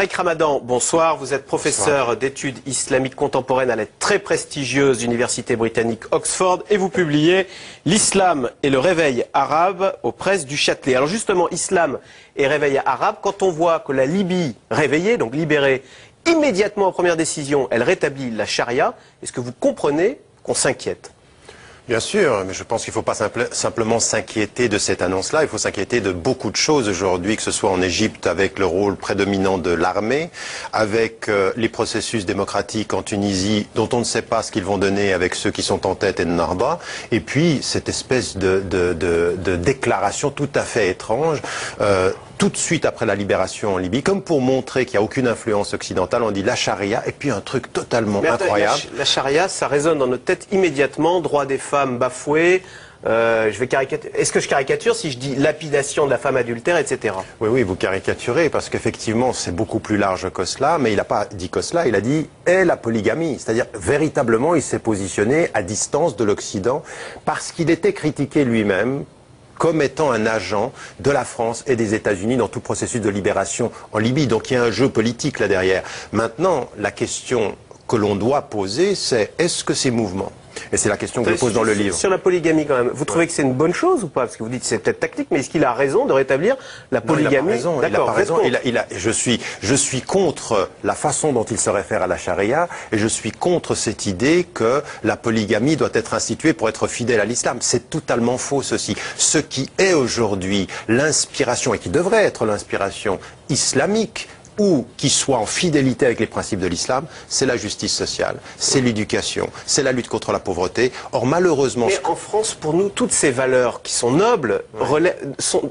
Tariq Ramadan, bonsoir. Vous êtes professeur d'études islamiques contemporaines à la très prestigieuse université britannique Oxford et vous publiez L'islam et le réveil arabe aux presses du Châtelet. Alors justement, islam et réveil arabe, quand on voit que la Libye réveillée, donc libérée, immédiatement en première décision, elle rétablit la charia, est-ce que vous comprenez qu'on s'inquiète ? Bien sûr, mais je pense qu'il ne faut pas simplement s'inquiéter de cette annonce-là, il faut s'inquiéter de beaucoup de choses aujourd'hui, que ce soit en Égypte avec le rôle prédominant de l'armée, avec les processus démocratiques en Tunisie dont on ne sait pas ce qu'ils vont donner avec ceux qui sont en tête et de Narba, et puis cette espèce de déclaration tout à fait étrange. Tout de suite après la libération en Libye, comme pour montrer qu'il n'y a aucune influence occidentale, on dit la charia, et puis un truc totalement incroyable. La charia, ça résonne dans notre tête immédiatement, droit des femmes bafoués. Est-ce que je caricature si je dis lapidation de la femme adultère, etc. Oui, vous caricaturez, parce qu'effectivement, c'est beaucoup plus large que cela, mais il n'a pas dit que cela, il a dit « et la polygamie ». C'est-à-dire, véritablement, il s'est positionné à distance de l'Occident, parce qu'il était critiqué lui-même comme étant un agent de la France et des États-Unis dans tout processus de libération en Libye. Donc il y a un jeu politique là derrière. Maintenant, la question que l'on doit poser, c'est est-ce que ces mouvements, et c'est la question que je pose dans le livre. Sur la polygamie quand même, vous trouvez que c'est une bonne chose ou pas? Parce que vous dites que c'est peut-être tactique, mais est-ce qu'il a raison de rétablir la polygamie? Non, il n'a pas raison. Je suis contre la façon dont il se réfère à la charia, et je suis contre cette idée que la polygamie doit être instituée pour être fidèle à l'islam. C'est totalement faux ceci. Ce qui est aujourd'hui l'inspiration, et qui devrait être l'inspiration islamique, ou qui soit en fidélité avec les principes de l'islam, c'est la justice sociale, c'est l'éducation, c'est la lutte contre la pauvreté. Or, malheureusement... Mais en France, pour nous, toutes ces valeurs qui sont nobles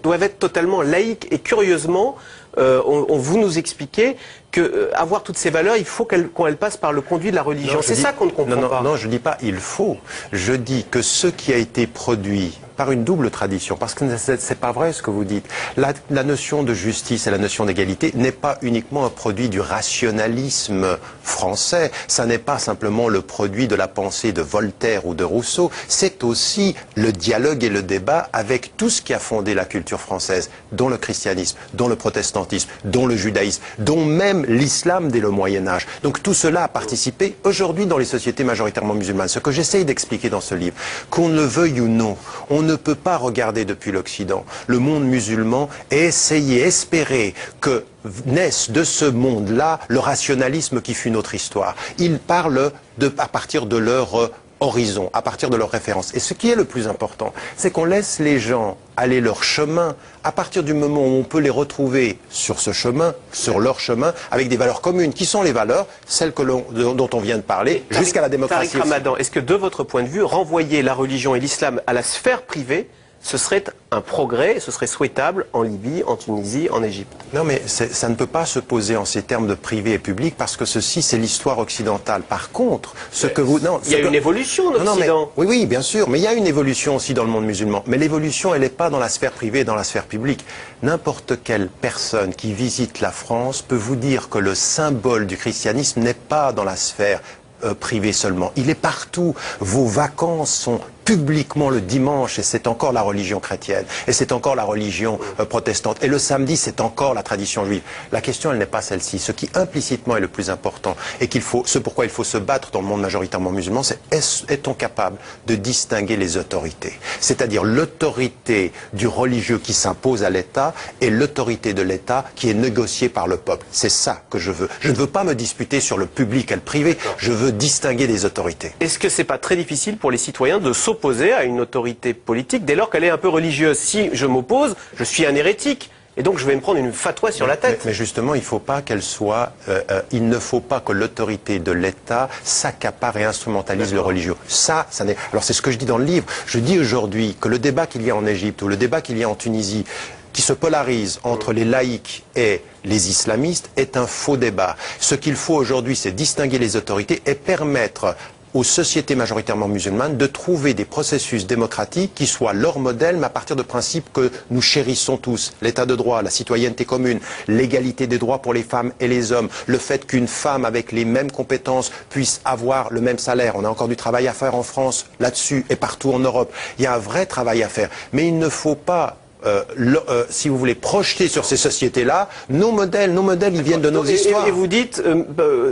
doivent être totalement laïques. Et curieusement, vous nous expliquez que avoir toutes ces valeurs, il faut qu'elles passent par le conduit de la religion. C'est ça qu'on ne comprend pas. Non, je ne dis pas il faut. Je dis que ce qui a été produit par une double tradition, parce que c'est pas vrai ce que vous dites. La notion de justice et la notion d'égalité n'est pas uniquement un produit du rationalisme français. Ça n'est pas simplement le produit de la pensée de Voltaire ou de Rousseau. C'est aussi le dialogue et le débat avec tout ce qui a fondé la culture française, dont le christianisme, dont le protestantisme, dont le judaïsme, dont même l'islam dès le Moyen-Âge. Donc tout cela a participé aujourd'hui dans les sociétés majoritairement musulmanes. Ce que j'essaye d'expliquer dans ce livre, qu'on le veuille ou non, on ne peut pas regarder depuis l'Occident le monde musulman et essayer, espérer que naisse de ce monde-là le rationalisme qui fut notre histoire. Ils parlent à partir de leur horizon, à partir de leurs références. Et ce qui est le plus important, c'est qu'on laisse les gens aller leur chemin à partir du moment où on peut les retrouver sur ce chemin, sur leur chemin, avec des valeurs communes. Qui sont les valeurs? Celles dont on vient de parler, jusqu'à la démocratie. Tariq Ramadan, est-ce que de votre point de vue, renvoyer la religion et l'islam à la sphère privée, ce serait un progrès, ce serait souhaitable en Libye, en Tunisie, en Égypte? Non, mais ça ne peut pas se poser en ces termes de privé et public, parce que ceci, c'est l'histoire occidentale. Par contre, il y a une évolution en Occident. Oui, bien sûr, mais il y a une évolution aussi dans le monde musulman. Mais l'évolution, elle n'est pas dans la sphère privée, dans la sphère publique. N'importe quelle personne qui visite la France peut vous dire que le symbole du christianisme n'est pas dans la sphère privée seulement. Il est partout. Vos vacances sont publiquement le dimanche, et c'est encore la religion chrétienne, et c'est encore la religion protestante, et le samedi, c'est encore la tradition juive. La question, elle n'est pas celle-ci. Ce qui implicitement est le plus important, et ce pourquoi il faut se battre dans le monde majoritairement musulman, c'est est-on capable de distinguer les autorités? C'est-à-dire l'autorité du religieux qui s'impose à l'État, et l'autorité de l'État qui est négociée par le peuple. C'est ça que je veux. Je ne veux pas me disputer sur le public et le privé, je veux distinguer des autorités. Est-ce que c'est pas très difficile pour les citoyens de s'opposer à une autorité politique dès lors qu'elle est un peu religieuse? Si je m'oppose, je suis un hérétique. Et donc je vais me prendre une fatwa sur la tête. Mais justement, il faut pas qu'elle soit... il ne faut pas que l'autorité de l'État s'accapare et instrumentalise le religieux. Ça n'est... Alors c'est ce que je dis dans le livre. Je dis aujourd'hui que le débat qu'il y a en Égypte ou le débat qu'il y a en Tunisie, qui se polarise entre les laïcs et les islamistes, est un faux débat. Ce qu'il faut aujourd'hui, c'est distinguer les autorités et permettre aux sociétés majoritairement musulmanes de trouver des processus démocratiques qui soient leur modèle, mais à partir de principes que nous chérissons tous. L'état de droit, la citoyenneté commune, l'égalité des droits pour les femmes et les hommes, le fait qu'une femme avec les mêmes compétences puisse avoir le même salaire. On a encore du travail à faire en France là-dessus et partout en Europe. Il y a un vrai travail à faire. Mais il ne faut pas si vous voulez, projeter sur ces sociétés-là nos modèles, ils viennent de nos histoires. Et vous dites,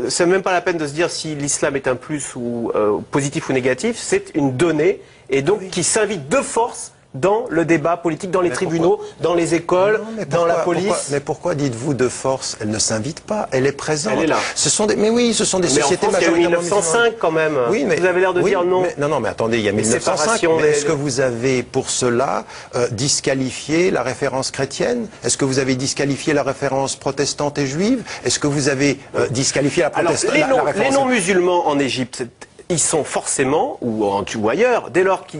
c'est même pas la peine de se dire si l'islam est un plus ou positif ou négatif, c'est une donnée, et donc qui s'invite de force dans le débat politique, dans les tribunaux, dans les écoles, dans la police. Mais pourquoi dites-vous de force? Elle ne s'invite pas, elle est présente. Elle est là. Mais oui, ce sont des sociétés majoritairement. Il y a eu 1905 quand même. Oui, mais, vous avez l'air de dire non. Mais attendez, il y a 1905. Mais est-ce que vous avez pour cela disqualifié la référence chrétienne? Est-ce que vous avez disqualifié la référence protestante et juive? Est-ce que vous avez disqualifié la protestante? Les non-musulmans en Égypte, ils sont forcément, ou ailleurs, dès lors qu'ils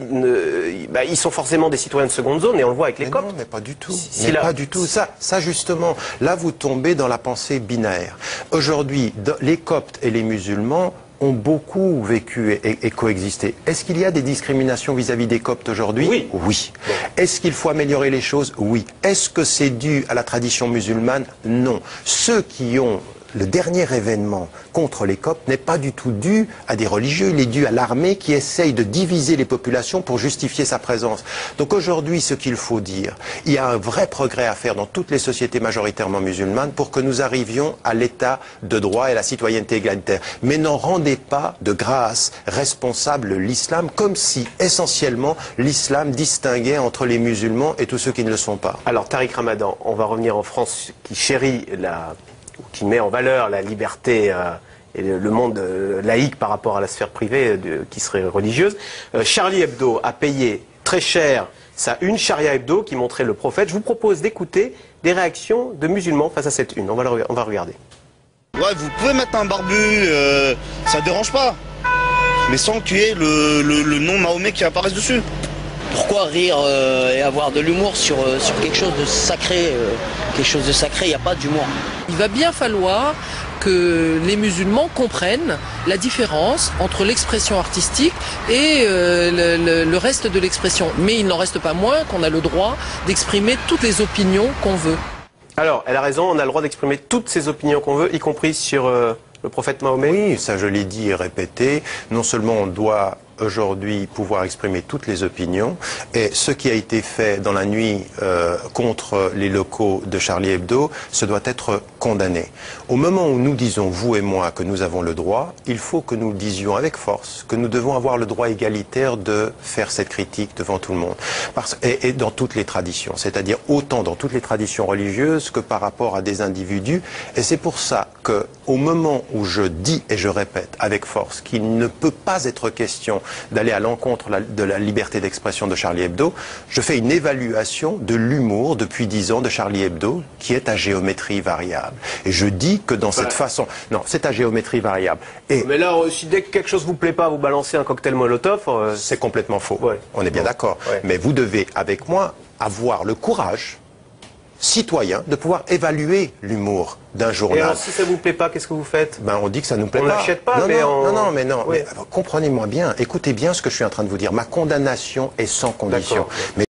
ils sont forcément des citoyens de seconde zone, et on le voit avec les Coptes. Non, mais pas du tout. Pas du tout. Ça justement, là vous tombez dans la pensée binaire. Aujourd'hui, les Coptes et les musulmans ont beaucoup vécu et coexisté. Est-ce qu'il y a des discriminations vis-à-vis des Coptes aujourd'hui? Oui. Oui. Bon. Est-ce qu'il faut améliorer les choses? Oui. Est-ce que c'est dû à la tradition musulmane? Non. Ceux qui ont le dernier événement contre les Coptes n'est pas du tout dû à des religieux, il est dû à l'armée qui essaye de diviser les populations pour justifier sa présence. Donc aujourd'hui, ce qu'il faut dire, il y a un vrai progrès à faire dans toutes les sociétés majoritairement musulmanes pour que nous arrivions à l'état de droit et à la citoyenneté égalitaire. Mais n'en rendez pas de grâce responsable l'islam, comme si essentiellement l'islam distinguait entre les musulmans et tous ceux qui ne le sont pas. Alors Tariq Ramadan, on va revenir en France qui chérit qui met en valeur la liberté et le monde laïque par rapport à la sphère privée qui serait religieuse. Charlie Hebdo a payé très cher sa une, Sharia Hebdo, qui montrait le prophète. Je vous propose d'écouter des réactions de musulmans face à cette une. On va regarder. Ouais, vous pouvez mettre un barbu, ça dérange pas. Mais sans qu'il y ait le nom Mahomet qui apparaisse dessus. Pourquoi rire et avoir de l'humour sur quelque chose de sacré? Quelque chose de sacré, il n'y a pas d'humour. Il va bien falloir que les musulmans comprennent la différence entre l'expression artistique et le reste de l'expression. Mais il n'en reste pas moins qu'on a le droit d'exprimer toutes les opinions qu'on veut. Alors, elle a raison, on a le droit d'exprimer toutes ces opinions qu'on veut, y compris sur le prophète Mahomet. Oui, ça je l'ai dit et répété. Non seulement on doit aujourd'hui pouvoir exprimer toutes les opinions, et ce qui a été fait dans la nuit contre les locaux de Charlie Hebdo, ce doit être condamné. Au moment où nous disons, vous et moi, que nous avons le droit, il faut que nous le disions avec force, que nous devons avoir le droit égalitaire de faire cette critique devant tout le monde. Et dans toutes les traditions, c'est-à-dire autant dans toutes les traditions religieuses que par rapport à des individus. Et c'est pour ça que, au moment où je dis et je répète avec force qu'il ne peut pas être question d'aller à l'encontre de la liberté d'expression de Charlie Hebdo, je fais une évaluation de l'humour depuis 10 ans de Charlie Hebdo, qui est à géométrie variable. Et je dis que dans cette façon... Non, c'est à géométrie variable. Mais là, si dès que quelque chose vous plaît pas, vous balancez un cocktail Molotov... C'est complètement faux. Ouais. On est bien d'accord. Ouais. Mais vous devez, avec moi, avoir le courage citoyen de pouvoir évaluer l'humour d'un journal. Et alors, si ça vous plaît pas, qu'est-ce que vous faites? On dit que ça nous plaît pas. On l'achète pas, non, mais non. Oui. Mais comprenez-moi bien, écoutez bien ce que je suis en train de vous dire. Ma condamnation est sans condition.